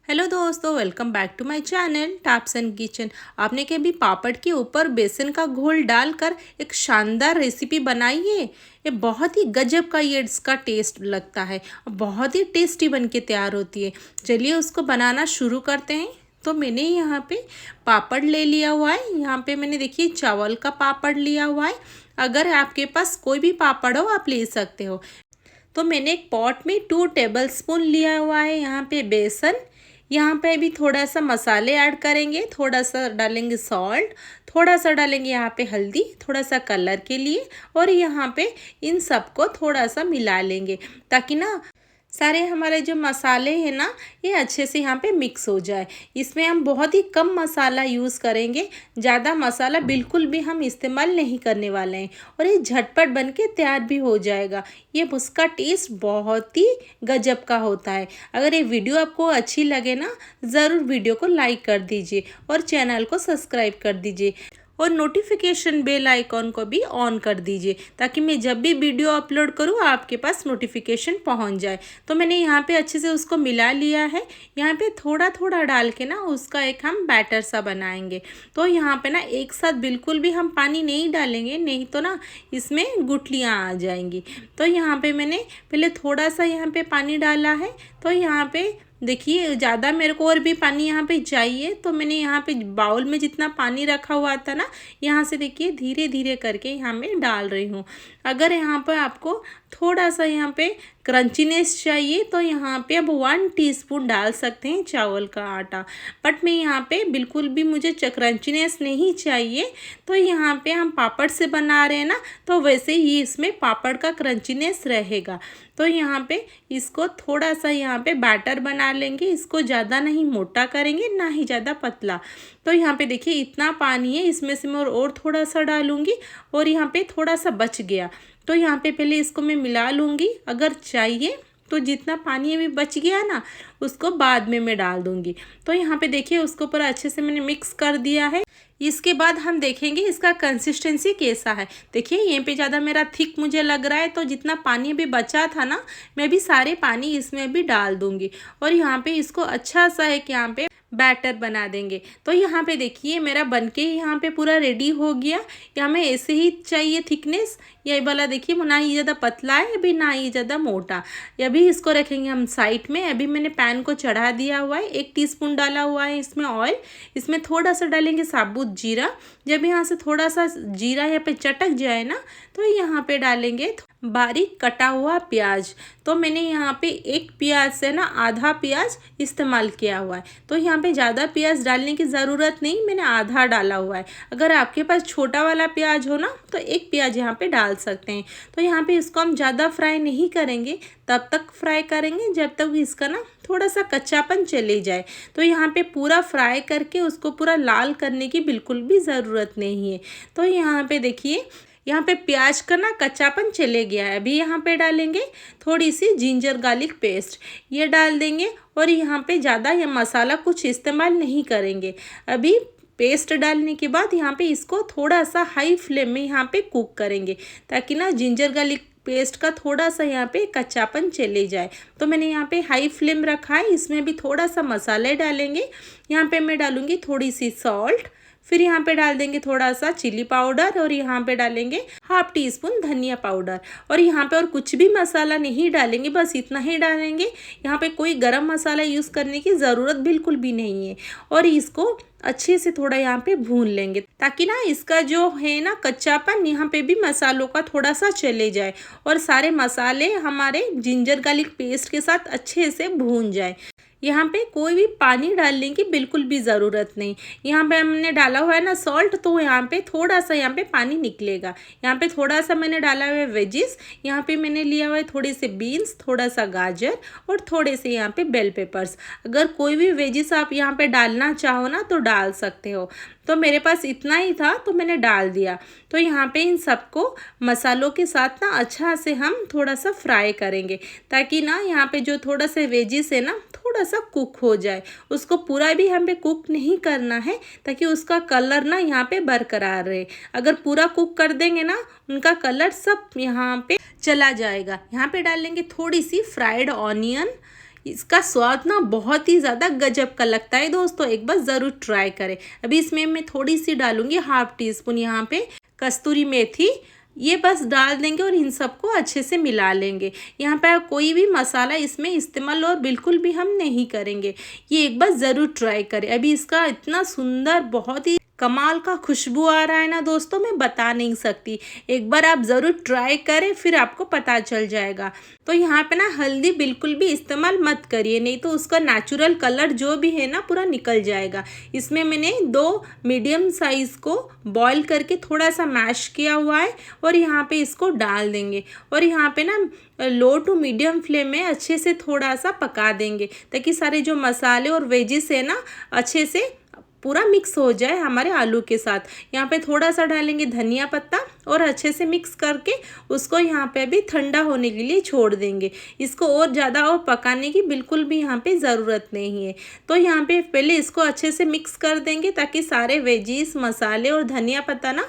Hello दोस्तों, welcome back to my channel taps and kitchen. आपने कभी पापड़ के ऊपर बेसन का घोल डालकर एक शानदार रेसिपी बनाई है? ये बहुत ही गजब का ये इसका टेस्ट लगता है, बहुत ही टेस्टी बन के तैयार होती है। चलिए उसको बनाना शुरू करते हैं। तो मैंने यहाँ पे पापड़ ले लिया हुआ है। यहाँ पे मैंने देखिए चावल का पापड़ लिया हुआ है। अगर आपके पास कोई भी पापड़ हो आप ले सकते हो। तो मैंने एक पॉट में 2 टेबलस्पून लिया हुआ है यहाँ पे बेसन। यहाँ पे भी थोड़ा सा मसाले ऐड करेंगे, थोड़ा सा डालेंगे सॉल्ट, थोड़ा सा डालेंगे यहाँ पे हल्दी, थोड़ा सा कलर के लिए। और यहाँ पे इन सबको थोड़ा सा मिला लेंगे ताकि ना सारे हमारे जो मसाले हैं ना ये अच्छे से यहाँ पे मिक्स हो जाए। इसमें हम बहुत ही कम मसाला यूज़ करेंगे, ज़्यादा मसाला बिल्कुल भी हम इस्तेमाल नहीं करने वाले हैं। और ये झटपट बन के तैयार भी हो जाएगा। ये उसका टेस्ट बहुत ही गजब का होता है। अगर ये वीडियो आपको अच्छी लगे ना, ज़रूर वीडियो को लाइक कर दीजिए और चैनल को सब्सक्राइब कर दीजिए और नोटिफिकेशन बेल आइकॉन को भी ऑन कर दीजिए ताकि मैं जब भी वीडियो अपलोड करूँ आपके पास नोटिफिकेशन पहुंच जाए। तो मैंने यहाँ पे अच्छे से उसको मिला लिया है। यहाँ पे थोड़ा थोड़ा डाल के ना उसका एक हम बैटर सा बनाएंगे। तो यहाँ पे ना एक साथ बिल्कुल भी हम पानी नहीं डालेंगे, नहीं तो ना इसमें गुठलियाँ आ जाएंगी। तो यहाँ पे मैंने पहले थोड़ा सा यहाँ पे पानी डाला है। तो यहाँ पे देखिए ज़्यादा मेरे को और भी पानी यहाँ पे चाहिए। तो मैंने यहाँ पे बाउल में जितना पानी रखा हुआ था ना, यहाँ से देखिए धीरे धीरे करके यहाँ मैं डाल रही हूँ। अगर यहाँ पर आपको थोड़ा सा यहाँ पे क्रंचीनेस चाहिए तो यहाँ पे अब 1 टीस्पून डाल सकते हैं चावल का आटा। बट मैं यहाँ पे बिल्कुल भी मुझे क्रंचीनेस नहीं चाहिए। तो यहाँ पे हम पापड़ से बना रहे हैं ना, तो वैसे ही इसमें पापड़ का क्रंचीनेस रहेगा। तो यहाँ पे इसको थोड़ा सा यहाँ पे बैटर बना लेंगे। इसको ज़्यादा नहीं मोटा करेंगे, ना ही ज़्यादा पतला। तो यहाँ पे देखिए इतना पानी है, इसमें से मैं और थोड़ा सा डालूँगी। और यहाँ पे थोड़ा सा बच गया तो यहाँ पे पहले इसको मैं मिला लूँगी। अगर चाहिए तो जितना पानी अभी बच गया ना उसको बाद में मैं डाल दूँगी। तो यहाँ पे देखिए उसको पूरा अच्छे से मैंने मिक्स कर दिया है। इसके बाद हम देखेंगे इसका कंसिस्टेंसी कैसा है। देखिए यहाँ पे ज़्यादा मेरा थिक मुझे लग रहा है, तो जितना पानी अभी बचा था ना मैं भी सारे पानी इसमें भी डाल दूँगी। और यहाँ पे इसको अच्छा सा एक यहाँ पे बैटर बना देंगे। तो यहाँ पे देखिए मेरा बनके यहाँ पे पूरा रेडी हो गया। यहाँ में ऐसे ही चाहिए थिकनेस। ये वाला देखिए ना ही ज़्यादा पतला है अभी, ना ही ज़्यादा मोटा। अभी इसको रखेंगे हम साइड में। अभी मैंने पैन को चढ़ा दिया हुआ है। 1 टीस्पून डाला हुआ है इसमें ऑयल। इसमें थोड़ा सा डालेंगे साबुत जीरा। जब यहाँ से थोड़ा सा जीरा यहाँ पे चटक जाए ना, तो यहाँ पे डालेंगे बारीक कटा हुआ प्याज। तो मैंने यहाँ पे एक प्याज से ना आधा प्याज इस्तेमाल किया हुआ है। तो यहाँ पे ज़्यादा प्याज डालने की ज़रूरत नहीं, मैंने आधा डाला हुआ है। अगर आपके पास छोटा वाला प्याज हो ना तो एक प्याज यहाँ पे डाल सकते हैं। तो यहाँ पे इसको हम ज़्यादा फ्राई नहीं करेंगे, तब तक फ्राई करेंगे जब तक इसका ना थोड़ा सा कच्चापन चले जाए। तो यहाँ पे पूरा फ्राई करके उसको पूरा लाल करने की बिल्कुल भी ज़रूरत नहीं है। तो यहाँ पे देखिए यहाँ पे प्याज का ना कच्चापन चले गया है। अभी यहाँ पे डालेंगे थोड़ी सी जिंजर गार्लिक पेस्ट, ये डाल देंगे। और यहाँ पे ज़्यादा ये मसाला कुछ इस्तेमाल नहीं करेंगे। अभी पेस्ट डालने के बाद यहाँ पे इसको थोड़ा सा हाई फ्लेम में यहाँ पे कुक करेंगे ताकि ना जिंजर गार्लिक पेस्ट का थोड़ा सा यहाँ पे कच्चापन चले जाए। तो मैंने यहाँ पे हाई फ्लेम रखा है। इसमें भी थोड़ा सा मसाले डालेंगे। यहाँ पे मैं डालूँगी थोड़ी सी सॉल्ट, फिर यहाँ पे डाल देंगे थोड़ा सा चिली पाउडर, और यहाँ पे डालेंगे 1/2 टीस्पून धनिया पाउडर। और यहाँ पे और कुछ भी मसाला नहीं डालेंगे, बस इतना ही डालेंगे। यहाँ पे कोई गरम मसाला यूज़ करने की ज़रूरत बिल्कुल भी नहीं है। और इसको अच्छे से थोड़ा यहाँ पे भून लेंगे ताकि ना इसका जो है ना कच्चापन यहाँ पे भी मसालों का थोड़ा सा चले जाए और सारे मसाले हमारे जिंजर गार्लिक पेस्ट के साथ अच्छे से भून जाए। यहाँ पे कोई भी पानी डालने की बिल्कुल भी ज़रूरत नहीं। यहाँ पे हमने डाला हुआ है ना सॉल्ट, तो यहाँ पे थोड़ा सा यहाँ पे पानी निकलेगा। यहाँ पे थोड़ा सा मैंने डाला हुआ है वेजिस। यहाँ पे मैंने लिया हुआ है थोड़े से बीन्स, थोड़ा सा गाजर और थोड़े से यहाँ पे बेल पेपर्स। अगर कोई भी वेजिस आप यहाँ पे डालना चाहो ना तो डाल सकते हो। तो मेरे पास इतना ही था तो मैंने डाल दिया। तो यहाँ पे इन सबको मसालों के साथ ना अच्छा से हम थोड़ा सा फ्राई करेंगे ताकि ना यहाँ पे जो थोड़ा सा वेजिस है ना थोड़ा सा कुक हो जाए। उसको पूरा भी हमें कुक नहीं करना है ताकि उसका कलर ना यहाँ पे बरकरार रहे। अगर पूरा कुक कर देंगे ना उनका कलर सब यहाँ पे चला जाएगा। यहाँ पे डालेंगे थोड़ी सी फ्राइड ऑनियन। इसका स्वाद ना बहुत ही ज़्यादा गजब का लगता है दोस्तों, एक बार ज़रूर ट्राई करें। अभी इसमें मैं थोड़ी सी डालूंगी, हाफ टी स्पून यहाँ पे कस्तूरी मेथी, ये बस डाल देंगे और इन सबको अच्छे से मिला लेंगे। यहाँ पे कोई भी मसाला इसमें इस्तेमाल और बिल्कुल भी हम नहीं करेंगे। ये एक बार ज़रूर ट्राई करें। अभी इसका इतना सुंदर, बहुत ही कमाल का खुशबू आ रहा है ना दोस्तों, मैं बता नहीं सकती। एक बार आप ज़रूर ट्राई करें, फिर आपको पता चल जाएगा। तो यहाँ पे ना हल्दी बिल्कुल भी इस्तेमाल मत करिए, नहीं तो उसका नेचुरल कलर जो भी है ना पूरा निकल जाएगा। इसमें मैंने 2 मीडियम साइज़ को बॉईल करके थोड़ा सा मैश किया हुआ है और यहाँ पे इसको डाल देंगे और यहाँ पे ना लो टू मीडियम फ्लेम में अच्छे से थोड़ा सा पका देंगे, ताकि सारे जो मसाले और वेजिस है ना अच्छे से पूरा मिक्स हो जाए हमारे आलू के साथ। यहाँ पे थोड़ा सा डालेंगे धनिया पत्ता और अच्छे से मिक्स करके उसको यहाँ पे भी ठंडा होने के लिए छोड़ देंगे। इसको और ज़्यादा और पकाने की बिल्कुल भी यहाँ पे ज़रूरत नहीं है। तो यहाँ पे पहले इसको अच्छे से मिक्स कर देंगे, ताकि सारे वेजिस, मसाले और धनिया पत्ता ना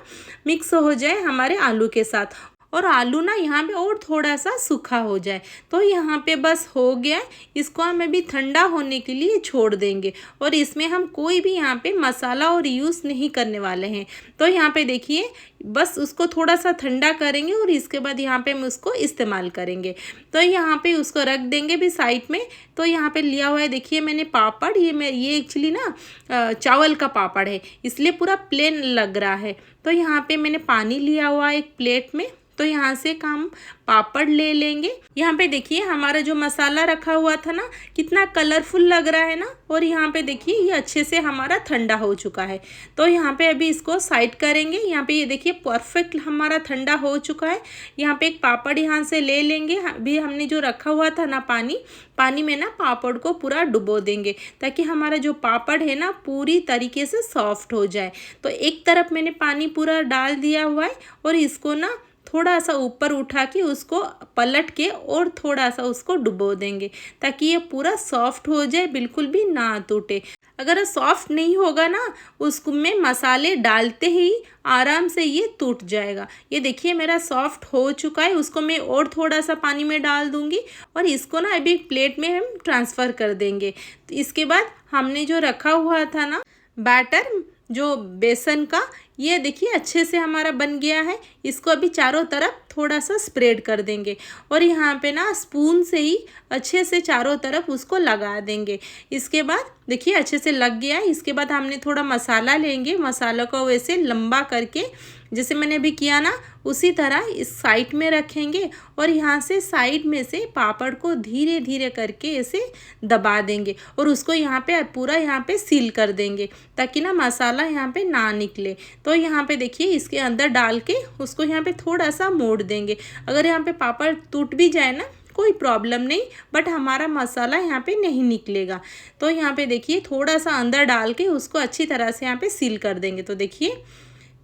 मिक्स हो जाए हमारे आलू के साथ, और आलू ना यहाँ पे और थोड़ा सा सूखा हो जाए। तो यहाँ पे बस हो गया। इसको हम अभी ठंडा होने के लिए छोड़ देंगे और इसमें हम कोई भी यहाँ पे मसाला और यूज़ नहीं करने वाले हैं। तो यहाँ पे देखिए, बस उसको थोड़ा सा ठंडा करेंगे और इसके बाद यहाँ पे हम उसको इस्तेमाल करेंगे। तो यहाँ पे उसको रख देंगे भी साइड में। तो यहाँ पे लिया हुआ है, देखिए मैंने पापड़, ये एक्चुअली ना चावल का पापड़ है, इसलिए पूरा प्लेन लग रहा है। तो यहाँ पे मैंने पानी लिया हुआ है एक प्लेट में, तो यहाँ से हम पापड़ ले लेंगे। यहाँ पे देखिए हमारा जो मसाला रखा हुआ था ना, कितना कलरफुल लग रहा है ना, और यहाँ पे देखिए ये अच्छे से हमारा ठंडा हो चुका है। तो यहाँ पे अभी इसको साइड करेंगे। यहाँ पे ये देखिए परफेक्ट हमारा ठंडा हो चुका है। यहाँ पे एक पापड़ यहाँ से ले लेंगे। अभी हमने जो रखा हुआ था ना पानी में ना पापड़ को पूरा डुबो देंगे, ताकि हमारा जो पापड़ है ना पूरी तरीके से सॉफ्ट हो जाए। तो एक तरफ मैंने पानी पूरा डाल दिया हुआ है और इसको ना थोड़ा सा ऊपर उठा के उसको पलट के और थोड़ा सा उसको डुबो देंगे, ताकि ये पूरा सॉफ्ट हो जाए, बिल्कुल भी ना टूटे। अगर सॉफ्ट नहीं होगा ना, उसमें मसाले डालते ही आराम से ये टूट जाएगा। ये देखिए मेरा सॉफ्ट हो चुका है। उसको मैं और थोड़ा सा पानी में डाल दूंगी और इसको ना अभी प्लेट में हम ट्रांसफ़र कर देंगे। तो इसके बाद हमने जो रखा हुआ था ना बैटर, जो बेसन का, ये देखिए अच्छे से हमारा बन गया है। इसको अभी चारों तरफ थोड़ा सा स्प्रेड कर देंगे और यहाँ पे ना स्पून से ही अच्छे से चारों तरफ उसको लगा देंगे। इसके बाद देखिए अच्छे से लग गया है। इसके बाद हमने थोड़ा मसाला लेंगे, मसाला को वैसे लंबा करके जैसे मैंने अभी किया ना, उसी तरह इस साइड में रखेंगे और यहाँ से साइड में से पापड़ को धीरे धीरे करके ऐसे दबा देंगे और उसको यहाँ पे पूरा यहाँ पे सील कर देंगे, ताकि ना मसाला यहाँ पे ना निकले। तो यहाँ पे देखिए इसके अंदर डाल के उसको यहाँ पे थोड़ा सा मोड़ देंगे। अगर यहाँ पे पापड़ टूट भी जाए ना, कोई प्रॉब्लम नहीं, बट हमारा मसाला यहाँ पे नहीं निकलेगा। तो यहाँ पे देखिए थोड़ा सा अंदर डाल के उसको अच्छी तरह से यहाँ पे सील कर देंगे। तो देखिए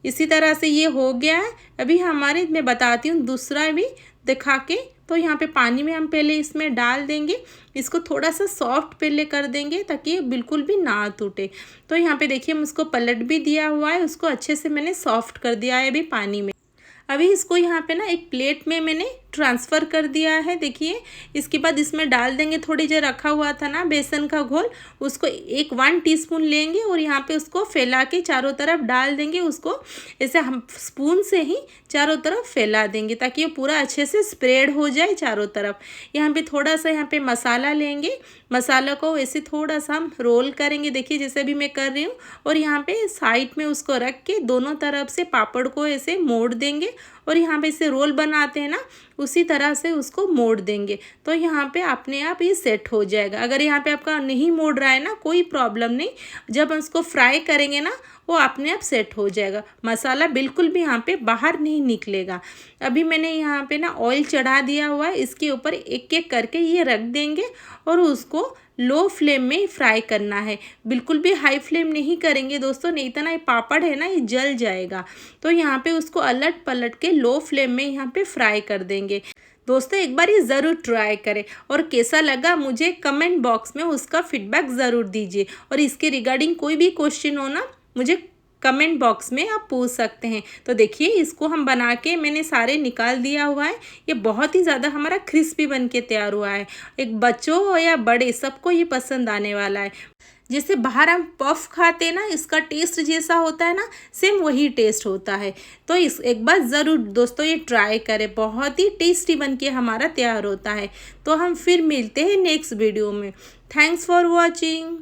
इसी तरह से ये हो गया है। अभी हमारे, मैं बताती हूँ दूसरा भी दिखा के। तो यहाँ पे पानी में हम पहले इसमें डाल देंगे, इसको थोड़ा सा सॉफ्ट पहले कर देंगे, ताकि ये बिल्कुल भी ना टूटे। तो यहाँ पे देखिए हम उसको पलट भी दिया हुआ है, उसको अच्छे से मैंने सॉफ्ट कर दिया है अभी पानी में। अभी इसको यहाँ पे ना एक प्लेट में मैंने ट्रांसफ़र कर दिया है। देखिए इसके बाद इसमें डाल देंगे थोड़ी जो रखा हुआ था ना बेसन का घोल, उसको 1 टीस्पून लेंगे और यहाँ पे उसको फैला के चारों तरफ डाल देंगे। उसको ऐसे हम स्पून से ही चारों तरफ फैला देंगे, ताकि ये पूरा अच्छे से स्प्रेड हो जाए चारों तरफ। यहाँ पे थोड़ा सा यहाँ पे मसाला लेंगे, मसाला को ऐसे थोड़ा सा हम रोल करेंगे, देखिए जैसे भी मैं कर रही हूँ, और यहाँ पे साइड में उसको रख के दोनों तरफ से पापड़ को ऐसे मोड़ देंगे और यहाँ पे इसे रोल बनाते हैं ना, उसी तरह से उसको मोड़ देंगे। तो यहाँ पे अपने आप ये सेट हो जाएगा। अगर यहाँ पे आपका नहीं मोड़ रहा है ना, कोई प्रॉब्लम नहीं, जब हम उसको फ्राई करेंगे ना वो अपने आप सेट हो जाएगा। मसाला बिल्कुल भी यहाँ पे बाहर नहीं निकलेगा। अभी मैंने यहाँ पे ना ऑयल चढ़ा दिया हुआ है, इसके ऊपर एक एक करके ये रख देंगे और उसको लो फ्लेम में फ्राई करना है। बिल्कुल भी हाई फ्लेम नहीं करेंगे दोस्तों, नहीं तो ना ये पापड़ है ना ये जल जाएगा। तो यहाँ पे उसको अलट पलट के लो फ्लेम में यहाँ पे फ्राई कर देंगे। दोस्तों एक बार ये ज़रूर ट्राई करें और कैसा लगा मुझे कमेंट बॉक्स में उसका फीडबैक ज़रूर दीजिए। और इसके रिगार्डिंग कोई भी क्वेश्चन हो ना, मुझे कमेंट बॉक्स में आप पूछ सकते हैं। तो देखिए इसको हम बना के मैंने सारे निकाल दिया हुआ है। ये बहुत ही ज़्यादा हमारा क्रिस्पी बन के तैयार हुआ है। एक बच्चों हो या बड़े सबको ये पसंद आने वाला है। जैसे बाहर हम पफ खाते हैं ना, इसका टेस्ट जैसा होता है ना, सेम वही टेस्ट होता है। तो इस एक बार ज़रूर दोस्तों ये ट्राई करें, बहुत ही टेस्टी बन के हमारा तैयार होता है। तो हम फिर मिलते हैं नेक्स्ट वीडियो में। Thanks for watching.